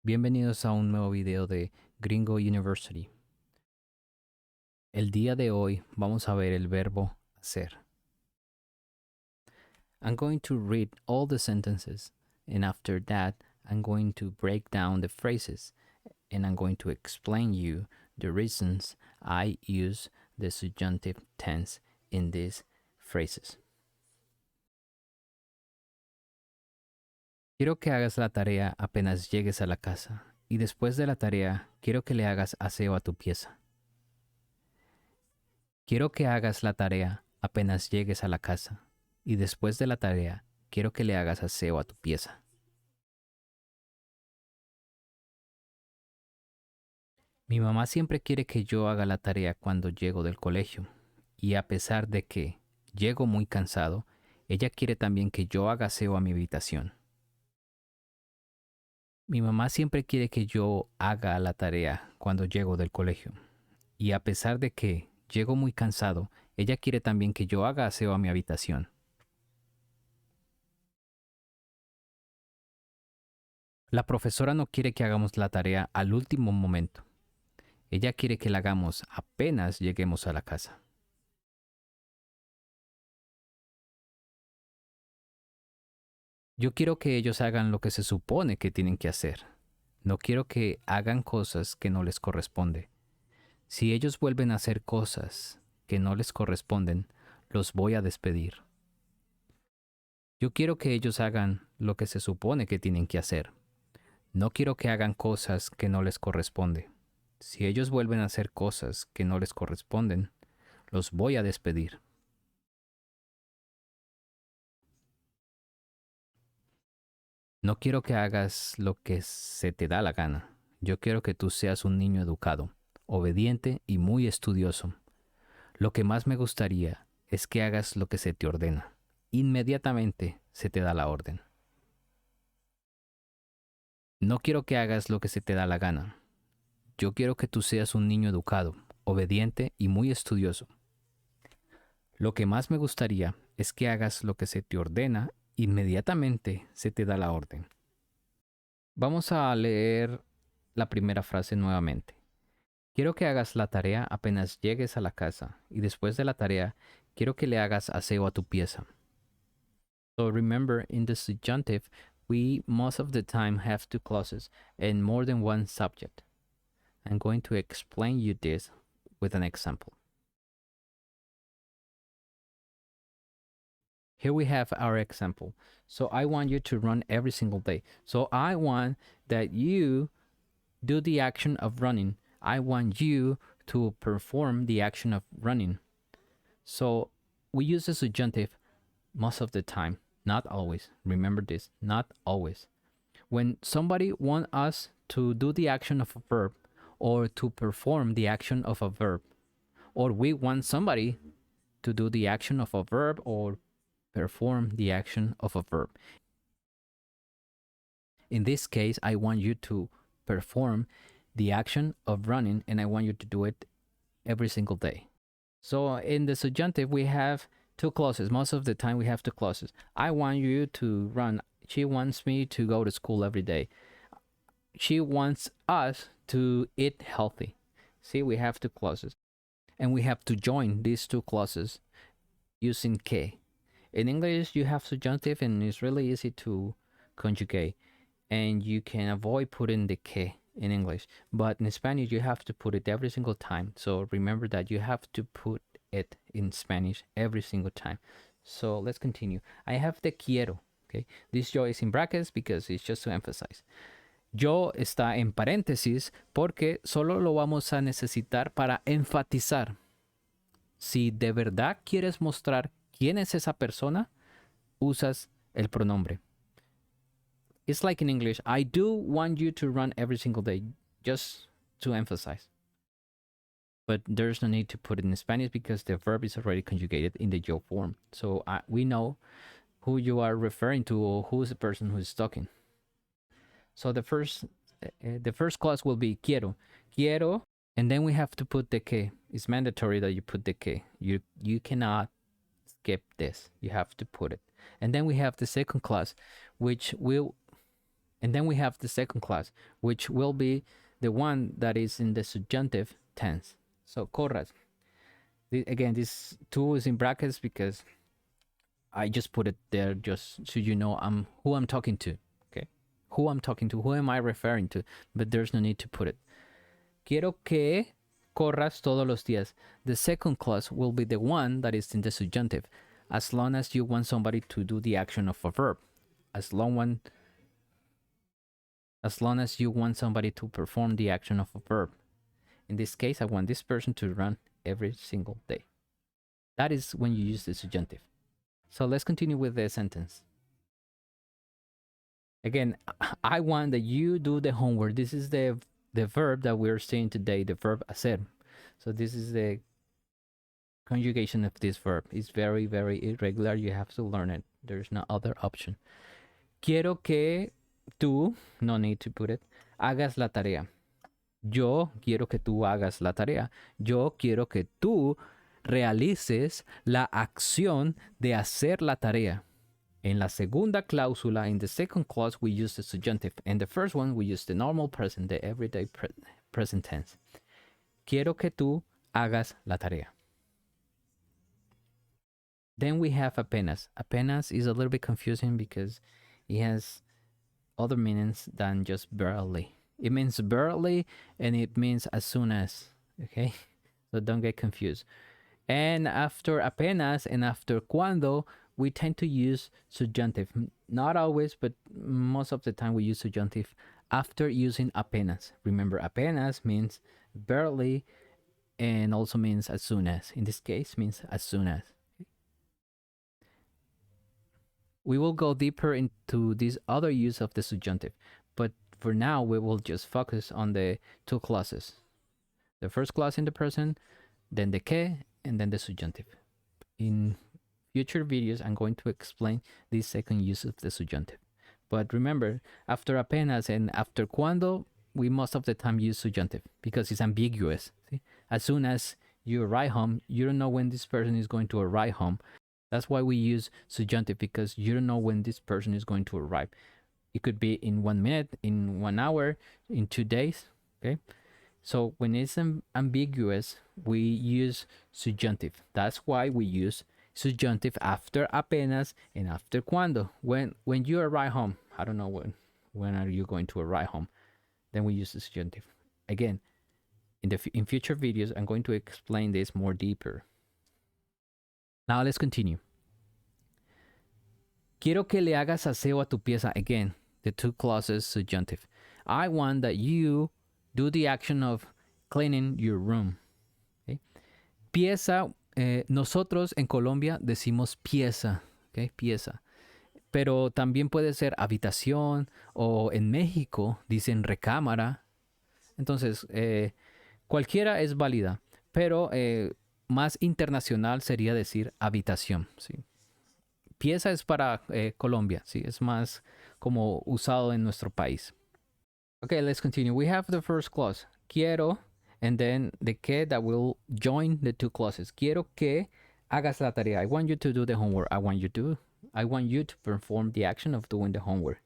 Bienvenidos a un nuevo video de Gringo University. El día de hoy vamos a ver el verbo hacer. I'm going to read all the sentences and after that I'm going to break down the phrases and I'm going to explain you the reasons I use the subjunctive tense in these phrases. Quiero que hagas la tarea apenas llegues a la casa y después de la tarea quiero que le hagas aseo a tu pieza. Quiero que hagas la tarea apenas llegues a la casa y después de la tarea quiero que le hagas aseo a tu pieza. Mi mamá siempre quiere que yo haga la tarea cuando llego del colegio y a pesar de que llego muy cansado, ella quiere también que yo haga aseo a mi habitación. Mi mamá siempre quiere que yo haga la tarea cuando llego del colegio y a pesar de que llego muy cansado, ella quiere también que yo haga aseo a mi habitación. La profesora no quiere que hagamos la tarea al último momento. Ella quiere que la hagamos apenas lleguemos a la casa. Yo quiero que ellos hagan lo que se supone que tienen que hacer. No quiero que hagan cosas que no les corresponde. Si ellos vuelven a hacer cosas que no les corresponden, los voy a despedir. Yo quiero que ellos hagan lo que se supone que tienen que hacer. No quiero que hagan cosas que no les corresponde. Si ellos vuelven a hacer cosas que no les corresponden, los voy a despedir. No quiero que hagas lo que se te da la gana. Yo quiero que tú seas un niño educado, obediente y muy estudioso. Lo que más me gustaría es que hagas lo que se te ordena. Inmediatamente se te da la orden. No quiero que hagas lo que se te da la gana. Yo quiero que tú seas un niño educado, obediente y muy estudioso. Lo que más me gustaría es que hagas lo que se te ordena. Inmediatamente se te da la orden. Vamos a leer la primera frase nuevamente. Quiero que hagas la tarea apenas llegues a la casa y después de la tarea quiero que le hagas aseo a tu pieza. So remember, in the subjunctive, we most of the time have two clauses and more than one subject. I'm going to explain you this with an example. Here we have our example. So I want you to run every single day. So I want that you do the action of running. I want you to perform the action of running. So we use the subjunctive most of the time, not always. Remember this, not always. When somebody wants us to do the action of a verb or to perform the action of a verb, or we want somebody to do the action of a verb or perform the action of a verb. In this case, I want you to perform the action of running and I want you to do it every single day. So in the subjunctive, we have two clauses. Most of the time we have two clauses. I want you to run. She wants me to go to school every day. She wants us to eat healthy. See, we have two clauses. And we have to join these two clauses using que. In English, you have subjunctive and it's really easy to conjugate. And you can avoid putting the que in English. But in Spanish, you have to put it every single time. So remember that you have to put it in Spanish every single time. So let's continue. I have the quiero. Okay, this yo is in brackets because it's just to emphasize. Yo está en paréntesis porque solo lo vamos a necesitar para enfatizar. Si de verdad quieres mostrar quién es esa persona, usas el pronombre. It's like in English, I do want you to run every single day, just to emphasize. But there's no need to put it in Spanish because the verb is already conjugated in the yo form. So we know who you are referring to or who's the person who's talking. So the first clause will be quiero. Quiero, and then we have to put the que. It's mandatory that you put the que. You cannot skip this. You have to put it. And then we have the second clause, which will And then we have the second clause, which will be the one that is in the subjunctive tense. So corras. Again, this 2 is in brackets because I just put it there just so you know who I'm talking to. Okay, who I'm talking to, who am I referring to? But there's no need to put it. Quiero que corras todos los días. The second clause will be the one that is in the subjunctive, as long as you want somebody to do the action of a verb. As long as you want somebody to perform the action of a verb. In this case, I want this person to run every single day. That is when you use the subjunctive. So let's continue with the sentence. Again, I want that you do the homework. This is the verb that we're seeing today, the verb hacer. So this is the conjugation of this verb. It's very, very irregular. You have to learn it. There's no other option. Quiero que tú, no need to put it, hagas la tarea. Yo quiero que tú hagas la tarea. Yo quiero que tú realices la acción de hacer la tarea. En la segunda cláusula, in the second clause, we use the subjunctive. In the first one, we use the normal present, the everyday present tense. Quiero que tú hagas la tarea. Then we have apenas. Apenas is a little bit confusing because it has other meanings than just barely. It means barely and it means as soon as. Okay? So don't get confused. And after apenas and after cuando, we tend to use subjunctive. Not always, but most of the time we use subjunctive after using apenas. Remember, apenas means barely and also means as soon as. In this case, means as soon as. We will go deeper into this other use of the subjunctive, but for now, we will just focus on the two clauses. The first clause in the present, then the que, and then the subjunctive. In future videos, I'm going to explain this second use of the subjunctive. But remember, after apenas and after cuando, we most of the time use subjunctive because it's ambiguous. See? As soon as you arrive home, you don't know when this person is going to arrive home. That's why we use subjunctive, because you don't know when this person is going to arrive. It could be in 1 minute, in 1 hour, in 2 days. Okay. So when it's ambiguous, we use subjunctive. That's why we use subjunctive after apenas and after cuando. When you arrive home, I don't know when are you going to arrive home, then we use the subjunctive. Again, in future videos, I'm going to explain this more deeper. Now let's continue. Quiero que le hagas aseo a tu pieza. Again, the two clauses subjunctive. I want that you do the action of cleaning your room. Okay? Pieza, nosotros en Colombia decimos pieza. Okay? Pieza. Pero también puede ser habitación, o en México dicen recámara. Entonces, cualquiera es válida, pero más internacional sería decir habitación. ¿Sí? Pieza es para Colombia, ¿sí? Es más como usado en nuestro país. Okay, let's continue. We have the first clause, quiero, and then the que that will join the two clauses. Quiero que hagas la tarea. I want you to do the homework. I want you to perform the action of doing the homework.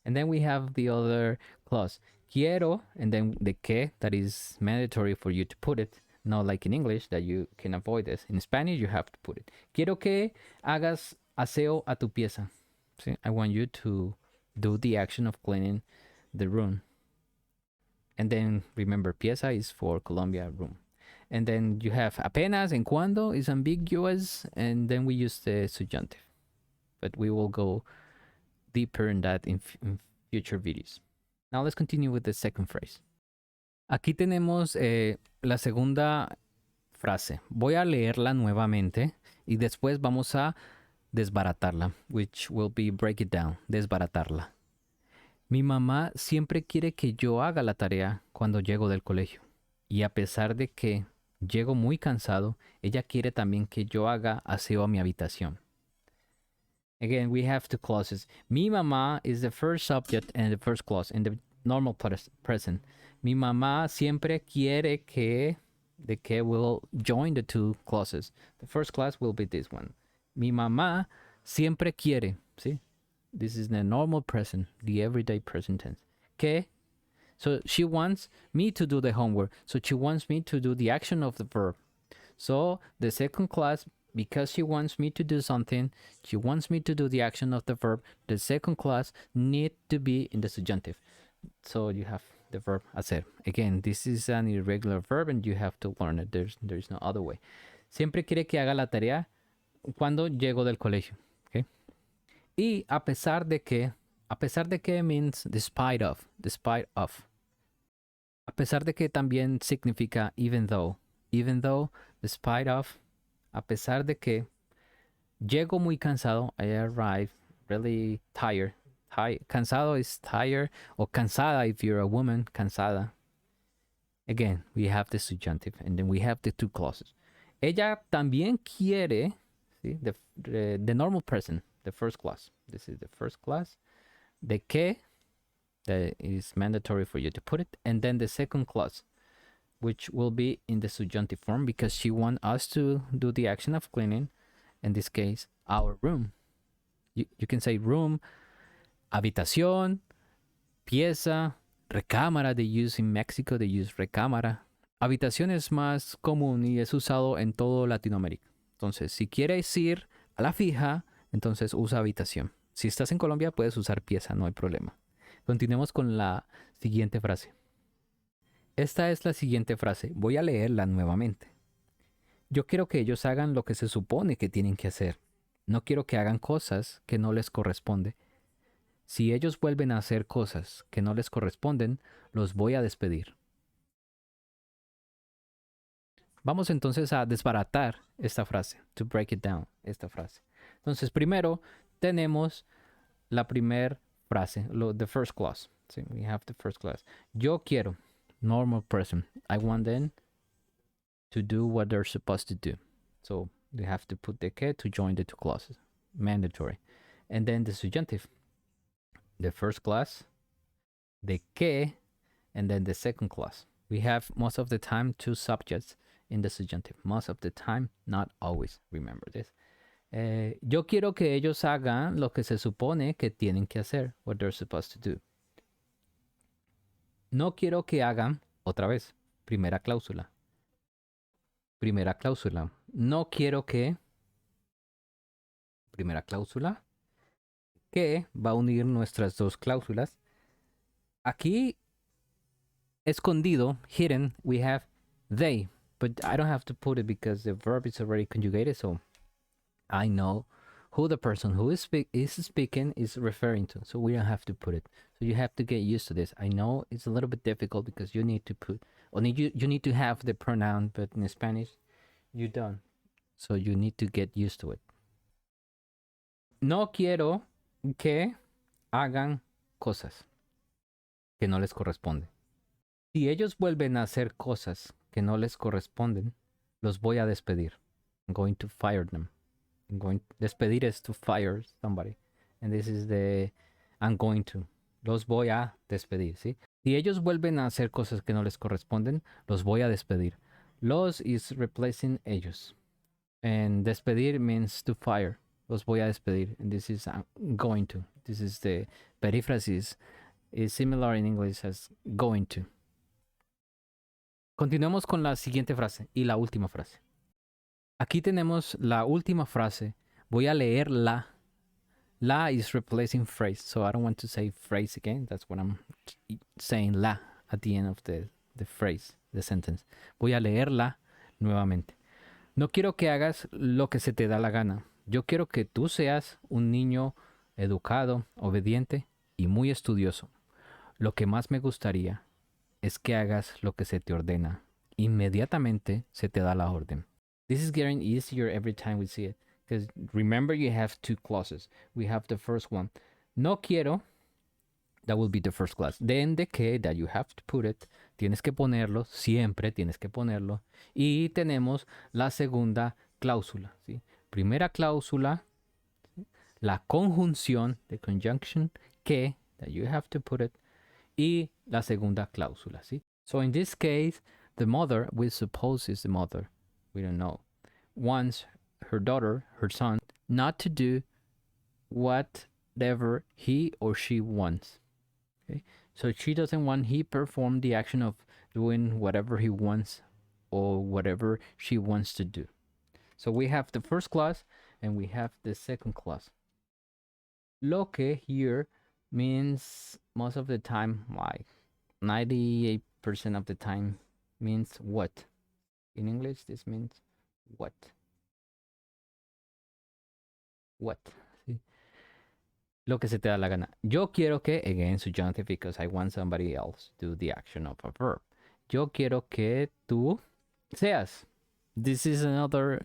And then we have the other clause, quiero, and then the que that is mandatory for you to put it. Not like in English that you can avoid this. In Spanish, you have to put it. Quiero que hagas aseo a tu pieza. See, I want you to do the action of cleaning the room. And then remember, pieza is for Colombia, room. And then you have apenas and cuando is ambiguous. And then we use the subjunctive. But we will go deeper in that in future videos. Now let's continue with the second phrase. Aquí tenemos la segunda frase. Voy a leerla nuevamente y después vamos a desbaratarla, which will be break it down, desbaratarla. Mi mamá siempre quiere que yo haga la tarea cuando llego del colegio. Y a pesar de que llego muy cansado, ella quiere también que yo haga aseo a mi habitación. Again, we have two clauses. Mi mamá is the first subject and the first clause in the normal present. Mi mamá siempre quiere que, the que will join the two clauses. The first clause will be this one. Mi mamá siempre quiere, ¿sí? This is the normal present, the everyday present tense. Que, so she wants me to do the homework. So she wants me to do the action of the verb. So the second class, because she wants me to do something, she wants me to do the action of the verb, the second class need to be in the subjunctive. So you have the verb hacer. Again, this is an irregular verb and you have to learn it. There's no other way. Siempre quiere que haga la tarea cuando llego del colegio. Okay? Y a pesar de que means despite of. A pesar de que también significa even though, despite of, a pesar de que, llego muy cansado, I arrive really tired. Cansado is tired, or cansada if you're a woman, cansada. Again, we have the subjunctive, and then we have the two clauses. Ella también quiere, see, the normal present, the first clause. This is the first clause. De que, that is mandatory for you to put it, and then the second clause, which will be in the subjunctive form because she wants us to do the action of cleaning, in this case, our room. You can say room, habitación, pieza, recámara. They use in Mexico, they use recámara. Habitación es más común y es usado en todo Latinoamérica. Entonces, si quieres ir a la fija, entonces usa habitación. Si estás en Colombia, puedes usar pieza, no hay problema. Continuemos con la siguiente frase. Esta es la siguiente frase. Voy a leerla nuevamente. Yo quiero que ellos hagan lo que se supone que tienen que hacer. No quiero que hagan cosas que no les corresponde. Si ellos vuelven a hacer cosas que no les corresponden, los voy a despedir. Vamos entonces a desbaratar esta frase. To break it down, esta frase. Entonces, primero tenemos la primera frase, the first clause. So we have the first clause. Yo quiero, normal present. I want them to do what they're supposed to do. So you have to put the que to join the two clauses. Mandatory. And then the subjunctive. The first clause, the que, and then the second clause. We have most of the time two subjects in the subjunctive. Most of the time, not always. Remember this. Yo quiero que ellos hagan lo que se supone que tienen que hacer, what they're supposed to do. No quiero que hagan, otra vez, primera cláusula. Primera cláusula. No quiero que, primera cláusula, que va a unir nuestras dos cláusulas. Aquí, escondido, hidden, we have they, but I don't have to put it because the verb is already conjugated, so I know who the person who is speaking is referring to, so we don't have to put it. So you have to get used to this. I know it's a little bit difficult because you need to put, or you need to have the pronoun, but in Spanish, you don't. So you need to get used to it. No quiero que hagan cosas que no les corresponden. Si ellos vuelven a hacer cosas que no les corresponden, los voy a despedir. I'm going to fire them. Despedir is to fire somebody. And this is the I'm going to. Los voy a despedir, ¿sí? Si ellos vuelven a hacer cosas que no les corresponden, los voy a despedir. Los is replacing ellos. And despedir means to fire. Los voy a despedir. And this is I'm going to. This is the perífrasis. Is similar in English as going to. Continuemos con la siguiente frase y la última frase. Aquí tenemos la última frase. Voy a leerla. La is replacing phrase. So I don't want to say phrase again. That's what I'm saying, la, at the end of the phrase, the sentence. Voy a leerla nuevamente. No quiero que hagas lo que se te da la gana. Yo quiero que tú seas un niño educado, obediente y muy estudioso. Lo que más me gustaría es que hagas lo que se te ordena. Inmediatamente se te da la orden. This is getting easier every time we see it. Because remember, you have two clauses. We have the first one. No quiero. That will be the first clause. Then the que, that you have to put it. Tienes que ponerlo. Siempre tienes que ponerlo. Y tenemos la segunda cláusula. ¿Sí? Primera cláusula. La conjunción, the conjunction, que, that you have to put it. Y la segunda cláusula. ¿Sí? So in this case, the mother, we suppose is the mother. We don't know. Wants her daughter, her son, not to do what whatever he or she wants. Okay, so she doesn't want he perform the action of doing whatever he wants or whatever she wants to do. So we have the first clause and we have the second clause. Lo que here means most of the time, like 98% of the time, means what. In English, this means what. What. ¿Sí? Lo que se te da la gana. Yo quiero que, again, subjunctive because I want somebody else to do the action of a verb. Yo quiero que tú seas. This is another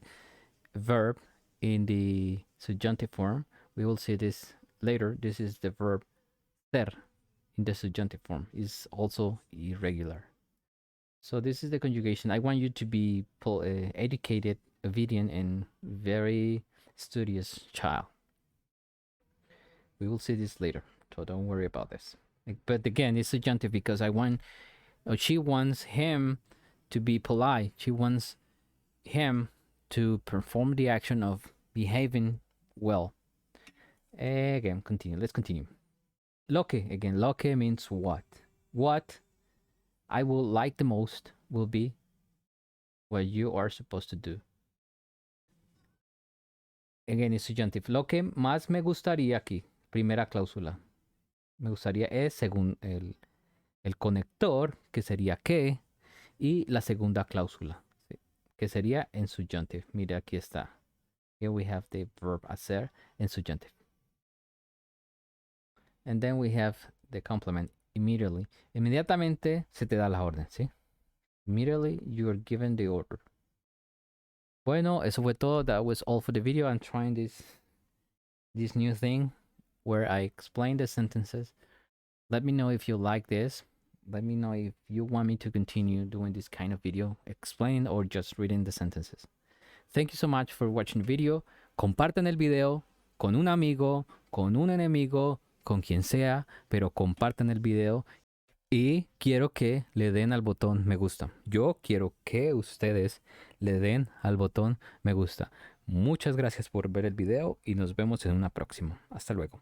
verb in the subjunctive form. We will see this later. This is the verb ser in the subjunctive form. Is also irregular. So this is the conjugation. I want you to be educated, obedient, and very studious child. We will see this later, so don't worry about this. But again, it's subjunctive because she wants him to be polite. She wants him to perform the action of behaving well. Again, continue. Let's continue. Lo que, again, lo que means what. What I will like the most will be what you are supposed to do. Again, it's subjunctive. Lo que más me gustaría aquí, primera cláusula. Me gustaría es según el conector, que sería que, y la segunda cláusula, ¿sí? Que sería en subjunctive. Mira, aquí está. Here we have the verb hacer en subjunctive. And then we have the complement, immediately. Inmediatamente se te da la orden, ¿sí? Immediately you are given the order. Bueno, eso fue todo. That was all for the video. I'm trying this new thing where I explain the sentences. Let me know if you like this. Let me know if you want me to continue doing this kind of video, explaining or just reading the sentences. Thank you so much for watching the video. Compartan el video con un amigo, con un enemigo, con quien sea, pero compartan el video y quiero que le den al botón me gusta. Yo quiero que ustedes le den al botón me gusta. Muchas gracias por ver el video y nos vemos en una próxima. Hasta luego.